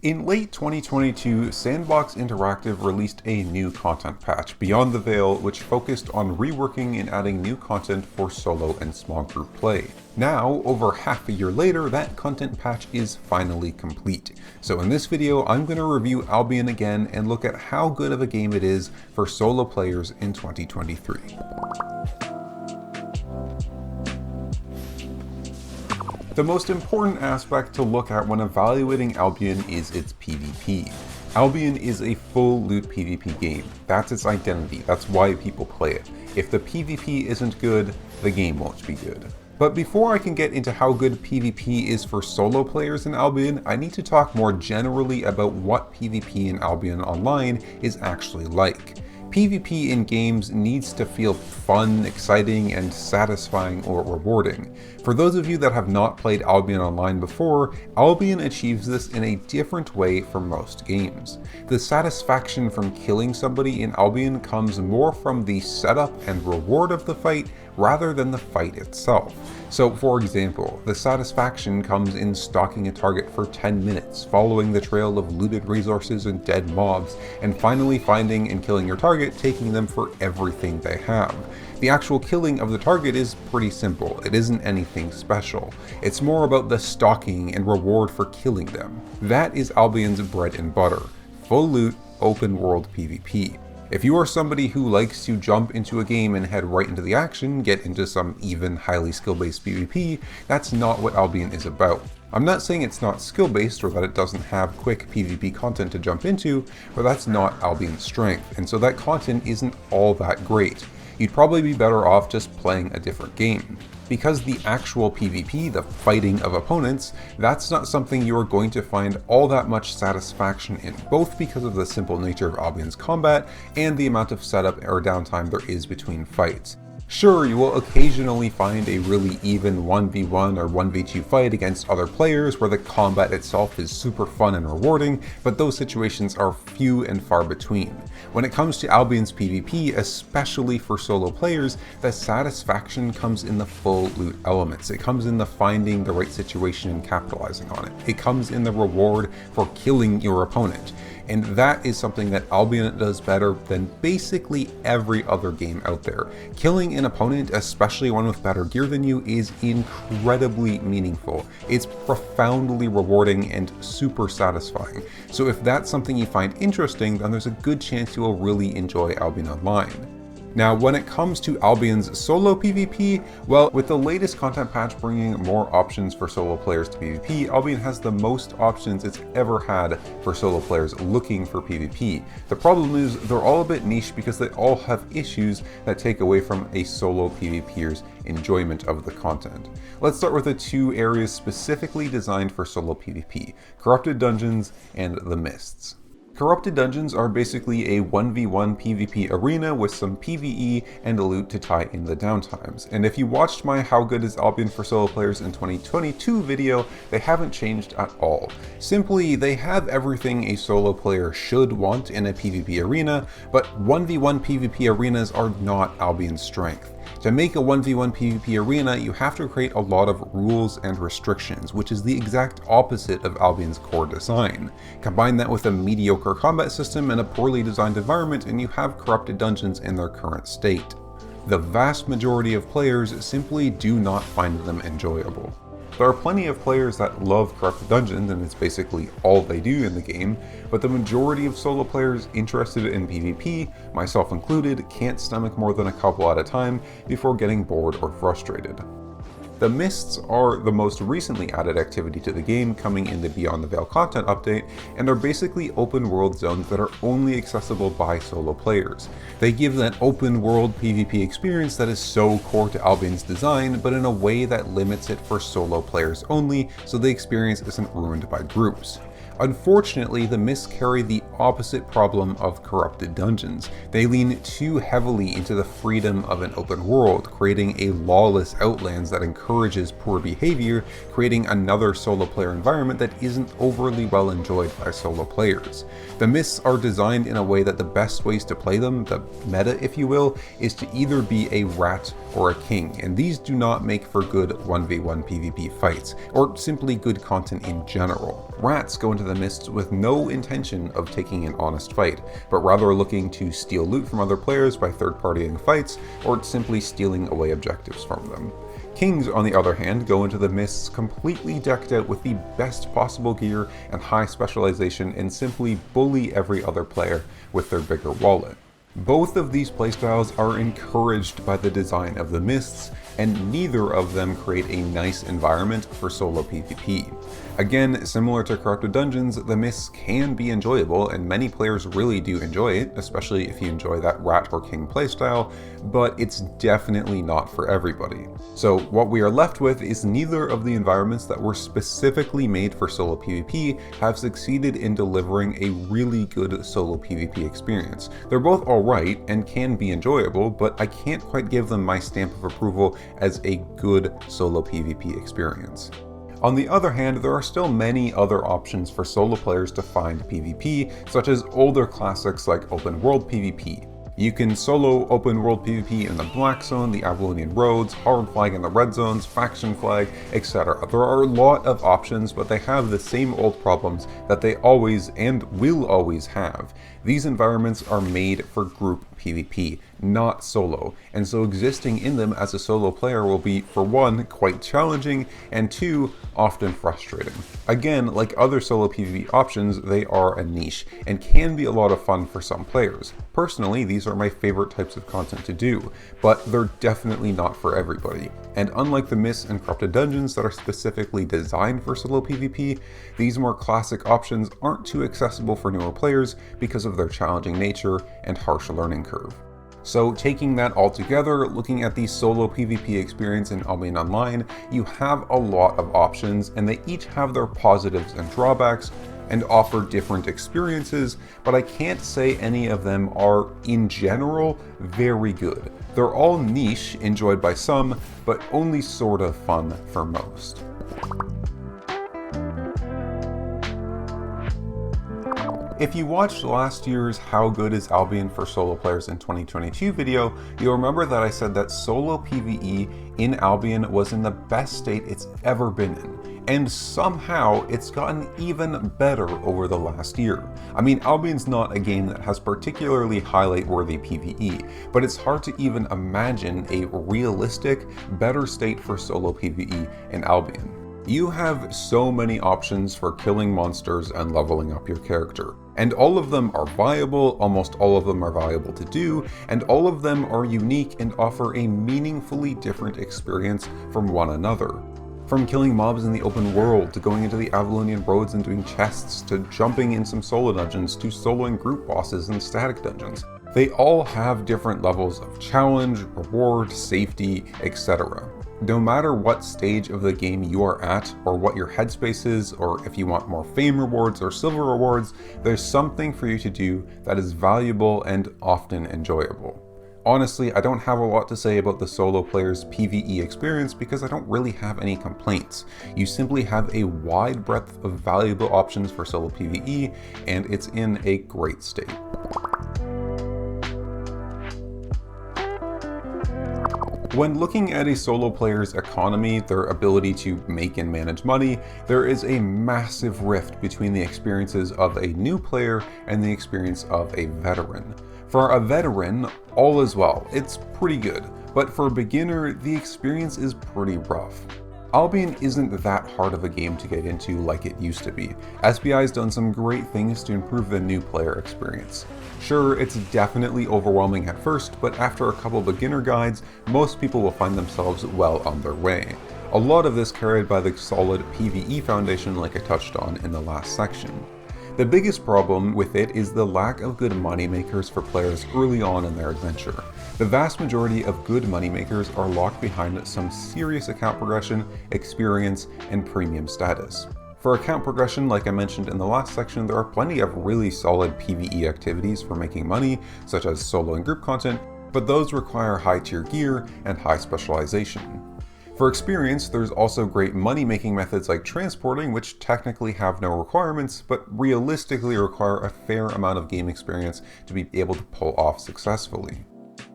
In late 2022, Sandbox Interactive released a new content patch, Beyond the Veil, which focused on reworking and adding new content for solo and small group play. Now, over half a year later, that content patch is finally complete. So in this video, I'm going to review Albion again and look at how good of a game it is for solo players in 2023. The most important aspect to look at when evaluating Albion is its PvP. Albion is a full loot PvP game. That's its identity, that's why people play it. If the PvP isn't good, the game won't be good. But before I can get into how good PvP is for solo players in Albion, I need to talk more generally about what PvP in Albion Online is actually like. PvP in games needs to feel fun, exciting, and satisfying or rewarding. For those of you that have not played Albion Online before, Albion achieves this in a different way for most games. The satisfaction from killing somebody in Albion comes more from the setup and reward of the fight rather than the fight itself. So for example, the satisfaction comes in stalking a target for 10 minutes, following the trail of looted resources and dead mobs, and finally finding and killing your target, taking them for everything they have. The actual killing of the target is pretty simple, it isn't anything special. It's more about the stalking and reward for killing them. That is Albion's bread and butter. Full loot, open world PvP. If you are somebody who likes to jump into a game and head right into the action, get into some even highly skill-based PvP, that's not what Albion is about. I'm not saying it's not skill-based or that it doesn't have quick PvP content to jump into, but that's not Albion's strength, and so that content isn't all that great. You'd probably be better off just playing a different game. Because the actual PvP, the fighting of opponents, that's not something you are going to find all that much satisfaction in, both because of the simple nature of Albion's combat and the amount of setup or downtime there is between fights. Sure, you will occasionally find a really even 1v1 or 1v2 fight against other players where the combat itself is super fun and rewarding, but those situations are few and far between. When it comes to Albion's PvP, especially for solo players, the satisfaction comes in the full loot elements. It comes in the finding the right situation and capitalizing on it. It comes in the reward for killing your opponent. And that is something that Albion does better than basically every other game out there. Killing an opponent, especially one with better gear than you, is incredibly meaningful. It's profoundly rewarding and super satisfying. So if that's something you find interesting, then there's a good chance you will really enjoy Albion Online. Now, when it comes to Albion's solo PvP, well, with the latest content patch bringing more options for solo players to PvP, Albion has the most options it's ever had for solo players looking for PvP. The problem is they're all a bit niche because they all have issues that take away from a solo PvPer's enjoyment of the content. Let's start with the two areas specifically designed for solo PvP, Corrupted Dungeons and the Mists. Corrupted Dungeons are basically a 1v1 PvP arena with some PvE and loot to tie in the downtimes. And if you watched my How Good is Albion for Solo Players in 2022 video, they haven't changed at all. Simply, they have everything a solo player should want in a PvP arena, but 1v1 PvP arenas are not Albion's strength. To make a 1v1 PvP arena, you have to create a lot of rules and restrictions, which is the exact opposite of Albion's core design. Combine that with a mediocre combat system and a poorly designed environment, and you have Corrupted Dungeons in their current state. The vast majority of players simply do not find them enjoyable. There are plenty of players that love Corrupted Dungeons and it's basically all they do in the game, but the majority of solo players interested in PvP, myself included, can't stomach more than a couple at a time before getting bored or frustrated. The Mists are the most recently added activity to the game, coming in the Beyond the Veil content update, and are basically open world zones that are only accessible by solo players. They give that open world PvP experience that is so core to Albion's design, but in a way that limits it for solo players only, so the experience isn't ruined by groups. Unfortunately, the Mists carry the opposite problem of Corrupted Dungeons. They lean too heavily into the freedom of an open world, creating a lawless Outlands that encourages poor behavior, creating another solo player environment that isn't overly well enjoyed by solo players. The Mists are designed in a way that the best ways to play them, the meta if you will, is to either be a rat or a king, and these do not make for good 1v1 PvP fights, or simply good content in general. Rats go into the the Mists with no intention of taking an honest fight, but rather looking to steal loot from other players by third-partying fights or simply stealing away objectives from them. Kings, on the other hand, go into the Mists completely decked out with the best possible gear and high specialization and simply bully every other player with their bigger wallet. Both of these playstyles are encouraged by the design of the Mists, and neither of them create a nice environment for solo PvP. Again, similar to Corrupted Dungeons, the Mists can be enjoyable, and many players really do enjoy it, especially if you enjoy that Rat or King playstyle, but it's definitely not for everybody. So what we are left with is neither of the environments that were specifically made for solo PvP have succeeded in delivering a really good solo PvP experience. They're both alright and can be enjoyable, but I can't quite give them my stamp of approval as a good solo PvP experience. On the other hand, there are still many other options for solo players to find PvP, such as older classics like open world PvP. You can solo open world PvP in the Black Zone, the Avalonian Roads, Hard Flag in the Red Zones, Faction Flag, etc. There are a lot of options, but they have the same old problems that they always and will always have. These environments are made for group PvP, not solo, and so existing in them as a solo player will be, for one, quite challenging, and two, often frustrating. Again, like other solo PvP options, they are a niche, and can be a lot of fun for some players. Personally, these are my favorite types of content to do, but they're definitely not for everybody. And unlike the Mists and Corrupted Dungeons that are specifically designed for solo PvP, these more classic options aren't too accessible for newer players because of their challenging nature and harsh learning curve. So taking that all together, looking at the solo PvP experience in Albion Online, you have a lot of options, and they each have their positives and drawbacks and offer different experiences, but I can't say any of them are, in general, very good. They're all niche, enjoyed by some, but only sort of fun for most. If you watched last year's How Good is Albion for Solo Players in 2022 video, you'll remember that I said that solo PvE in Albion was in the best state it's ever been in, and somehow it's gotten even better over the last year. I mean, Albion's not a game that has particularly highlight-worthy PvE, but it's hard to even imagine a realistic, better state for solo PvE in Albion. You have so many options for killing monsters and leveling up your character, and all of them are viable, almost all of them are valuable to do, and all of them are unique and offer a meaningfully different experience from one another. From killing mobs in the open world, to going into the Avalonian Roads and doing chests, to jumping in some solo dungeons, to soloing group bosses and static dungeons. They all have different levels of challenge, reward, safety, etc. No matter what stage of the game you are at, or what your headspace is, or if you want more fame rewards or silver rewards, there's something for you to do that is valuable and often enjoyable. Honestly, I don't have a lot to say about the solo player's PvE experience because I don't really have any complaints. You simply have a wide breadth of valuable options for solo PvE, and it's in a great state. When looking at a solo player's economy, their ability to make and manage money, there is a massive rift between the experiences of a new player and the experience of a veteran. For a veteran, all is well, it's pretty good, but for a beginner, the experience is pretty rough. Albion isn't that hard of a game to get into like it used to be. SBI has done some great things to improve the new player experience. Sure, it's definitely overwhelming at first, but after a couple beginner guides, most people will find themselves well on their way. A lot of this carried by the solid PvE foundation like I touched on in the last section. The biggest problem with it is the lack of good moneymakers for players early on in their adventure. The vast majority of good moneymakers are locked behind some serious account progression, experience, and premium status. For account progression, like I mentioned in the last section, there are plenty of really solid PvE activities for making money, such as solo and group content, but those require high tier gear and high specialization. For experience, there's also great money-making methods like transporting, which technically have no requirements, but realistically require a fair amount of game experience to be able to pull off successfully.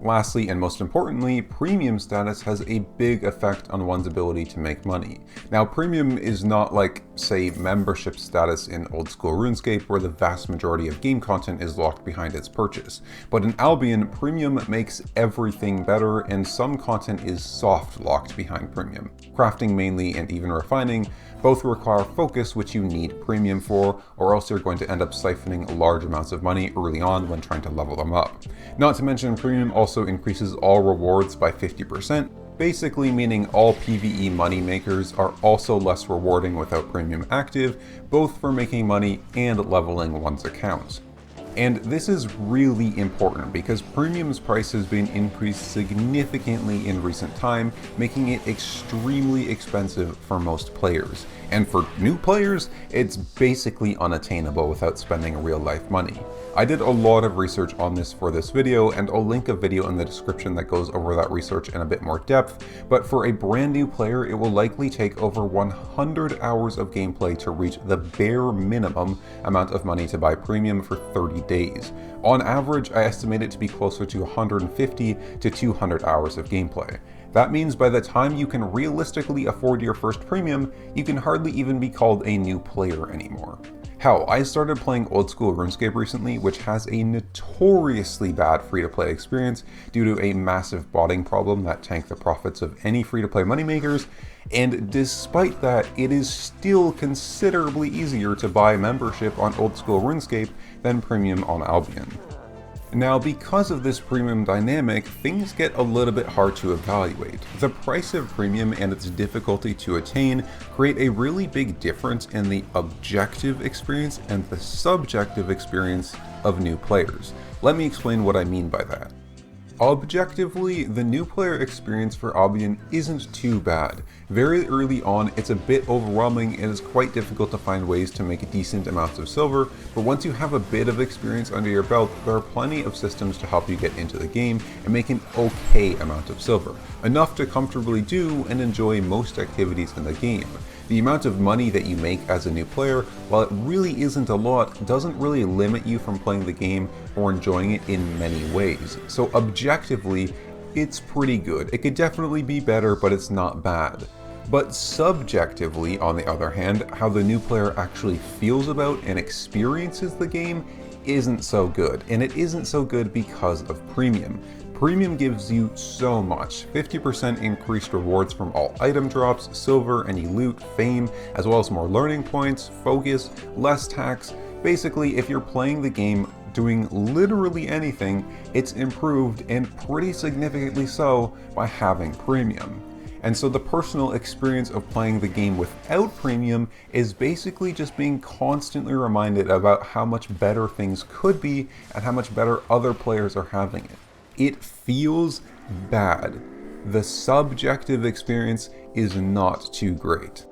Lastly, and most importantly, premium status has a big effect on one's ability to make money. Now, premium is not like, say, membership status in old school RuneScape, where the vast majority of game content is locked behind its purchase. But in Albion, premium makes everything better, and some content is soft locked behind premium. Crafting mainly and even refining both require focus, which you need premium for, or else you're going to end up siphoning large amounts of money early on when trying to level them up. Not to mention, premium also increases all rewards by 50%, basically meaning all PvE money makers are also less rewarding without premium active, both for making money and leveling one's accounts. And this is really important because premium's price has been increased significantly in recent time, making it extremely expensive for most players. And for new players, it's basically unattainable without spending real life money. I did a lot of research on this for this video, and I'll link a video in the description that goes over that research in a bit more depth, but for a brand new player, it will likely take over 100 hours of gameplay to reach the bare minimum amount of money to buy premium for 30 days. On average, I estimate it to be closer to 150 to 200 hours of gameplay. That means by the time you can realistically afford your first premium, you can hardly even be called a new player anymore. Hell, I started playing old school RuneScape recently, which has a notoriously bad free-to-play experience due to a massive botting problem that tanked the profits of any free-to-play moneymakers, and despite that, it is still considerably easier to buy membership on old school RuneScape than premium on Albion. Now, because of this premium dynamic, things get a little bit hard to evaluate. The price of premium and its difficulty to attain create a really big difference in the objective experience and the subjective experience of new players. Let me explain what I mean by that. Objectively, the new player experience for Albion isn't too bad. Very early on, it's a bit overwhelming and it's quite difficult to find ways to make decent amounts of silver, but once you have a bit of experience under your belt, there are plenty of systems to help you get into the game and make an okay amount of silver, enough to comfortably do and enjoy most activities in the game. The amount of money that you make as a new player, while it really isn't a lot, doesn't really limit you from playing the game or enjoying it in many ways. So objectively, it's pretty good. It could definitely be better, but it's not bad. But subjectively, on the other hand, how the new player actually feels about and experiences the game isn't so good, and it isn't so good because of premium. Premium gives you so much, 50% increased rewards from all item drops, silver, any loot, fame, as well as more learning points, focus, less tax. Basically, if you're playing the game doing literally anything, it's improved, and pretty significantly so, by having premium. And so the personal experience of playing the game without premium is basically just being constantly reminded about how much better things could be and how much better other players are having it. It feels bad. The subjective experience is not too great.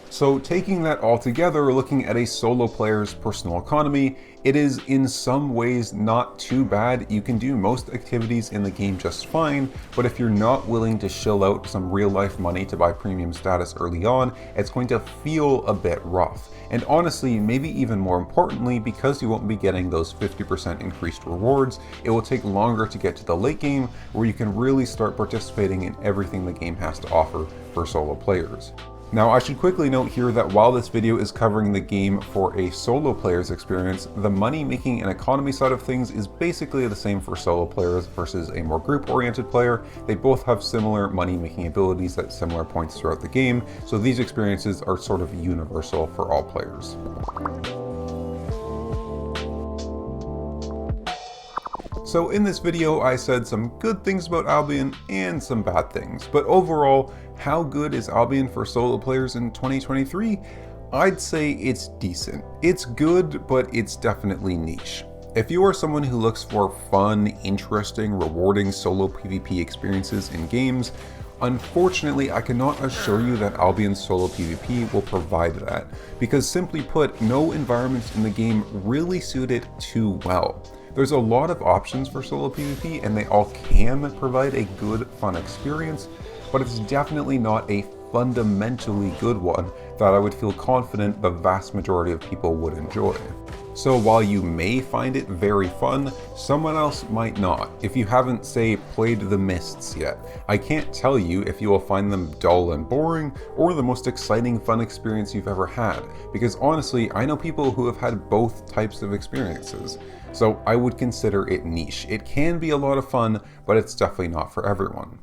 So taking that all together, looking at a solo player's personal economy, it is in some ways not too bad. You can do most activities in the game just fine, but if you're not willing to shell out some real life money to buy premium status early on, it's going to feel a bit rough. And honestly, maybe even more importantly, because you won't be getting those 50% increased rewards, it will take longer to get to the late game where you can really start participating in everything the game has to offer for solo players. Now, I should quickly note here that while this video is covering the game for a solo player's experience, the money making and economy side of things is basically the same for solo players versus a more group-oriented player. They both have similar money making abilities at similar points throughout the game, so these experiences are sort of universal for all players. So in this video, I said some good things about Albion and some bad things, but overall, how good is Albion for solo players in 2023? I'd say it's decent. It's good, but it's definitely niche. If you are someone who looks for fun, interesting, rewarding solo PvP experiences in games, unfortunately, I cannot assure you that Albion's solo PvP will provide that, because simply put, no environments in the game really suit it too well. There's a lot of options for solo PvP and they all can provide a good, fun experience, but it's definitely not a fundamentally good one that I would feel confident the vast majority of people would enjoy. So while you may find it very fun, someone else might not. If you haven't, say, played The Mists yet, I can't tell you if you will find them dull and boring, or the most exciting fun experience you've ever had, because honestly, I know people who have had both types of experiences. So I would consider it niche. It can be a lot of fun, but it's definitely not for everyone.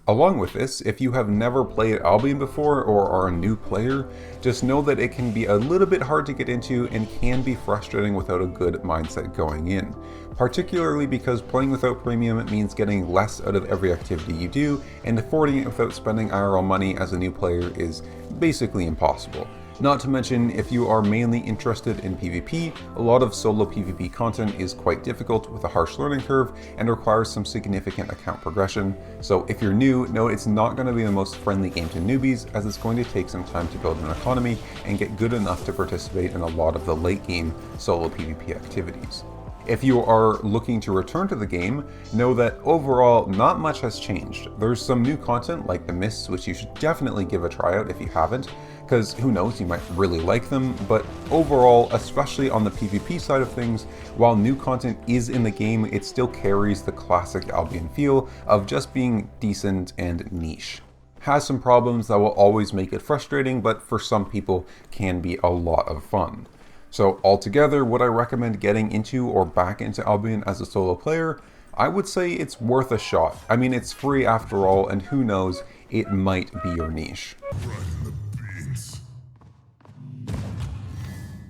Along with this, if you have never played Albion before or are a new player, just know that it can be a little bit hard to get into and can be frustrating without a good mindset going in. Particularly because playing without premium means getting less out of every activity you do, and affording it without spending IRL money as a new player is basically impossible. Not to mention, if you are mainly interested in PvP, a lot of solo PvP content is quite difficult with a harsh learning curve and requires some significant account progression. So if you're new, know it's not going to be the most friendly game to newbies, as it's going to take some time to build an economy and get good enough to participate in a lot of the late game solo PvP activities. If you are looking to return to the game, know that overall not much has changed. There's some new content like The Mists, which you should definitely give a try out if you haven't, because who knows, you might really like them, but overall, especially on the PvP side of things, while new content is in the game, it still carries the classic Albion feel of just being decent and niche. Has some problems that will always make it frustrating, but for some people can be a lot of fun. So altogether, would I recommend getting into or back into Albion as a solo player? I would say it's worth a shot. I mean, it's free after all, and who knows, it might be your niche.